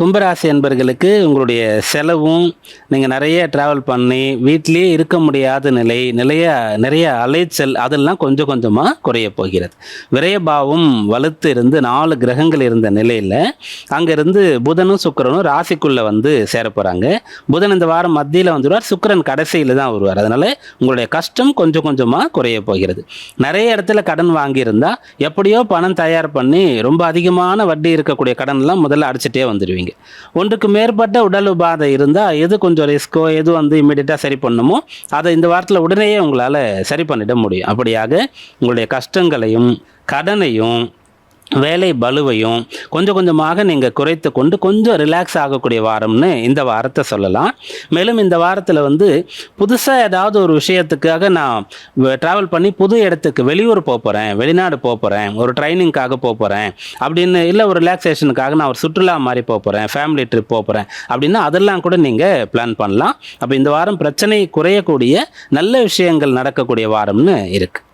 கும்பராசி என்பர்களுக்கு உங்களுடைய செலவும் நீங்கள் நிறைய ட்ராவல் பண்ணி வீட்டிலேயே இருக்க முடியாத நிறைய அலைச்சல் அதெல்லாம் கொஞ்சம் கொஞ்சமாக குறைய போகிறது. விரயபாவம் வலுத்து இருந்து 4 கிரகங்கள் இருந்த நிலையில் அங்கேருந்து புதனும் சுக்கிரனும் ராசிக்குள்ளே வந்து சேர போகிறாங்க. புதன் இந்த வாரம் மத்தியில் வந்துடுவார், சுக்கிரன் கடைசியில் தான் வருவார். அதனால் உங்களுடைய கஷ்டம் கொஞ்சம் கொஞ்சமாக குறைய போகிறது. நிறைய இடத்துல கடன் வாங்கியிருந்தால் எப்படியோ பணம் தயார் பண்ணி ரொம்ப அதிகமான வட்டி இருக்கக்கூடிய கடன்லாம் முதல்ல அடிச்சுட்டே வந்துடுவீங்க. ஒன்றுக்கு மேற்பட்ட உடல் உபாதை இருந்தால் எது கொஞ்சம் ரிஸ்கோ எது வந்து இம்மிடியட்டாக சரி பண்ணணுமோ அதை இந்த வாரத்தில் உடனேயே உங்களால் சரி பண்ணிட முடியும். அப்படியாக உங்களுடைய கஷ்டங்களையும் கடனையும் வேலை பலுவையும் கொஞ்சம் கொஞ்சமாக நீங்கள் குறைத்து கொண்டு கொஞ்சம் ரிலாக்ஸ் ஆகக்கூடிய வாரம்னு இந்த வாரத்தை சொல்லலாம். மேலும் இந்த வாரத்தில் வந்து புதுசாக ஏதாவது ஒரு விஷயத்துக்காக நான் ட்ராவல் பண்ணி புது இடத்துக்கு வெளியூர் போகிறேன், வெளிநாடு போகிறேன், ஒரு ட்ரைனிங்காக போகிறேன் அப்படின்னு, இல்லை ஒரு ரிலாக்ஸேஷனுக்காக நான் ஒரு சுற்றுலா மாதிரி போகிறேன், ஃபேமிலி ட்ரிப் போகிறேன் அப்படின்னா அதெல்லாம் கூட நீங்கள் பிளான் பண்ணலாம். அப்போ இந்த வாரம் பிரச்சனை குறையக்கூடிய நல்ல விஷயங்கள் நடக்கக்கூடிய வாரம்னு இருக்குது.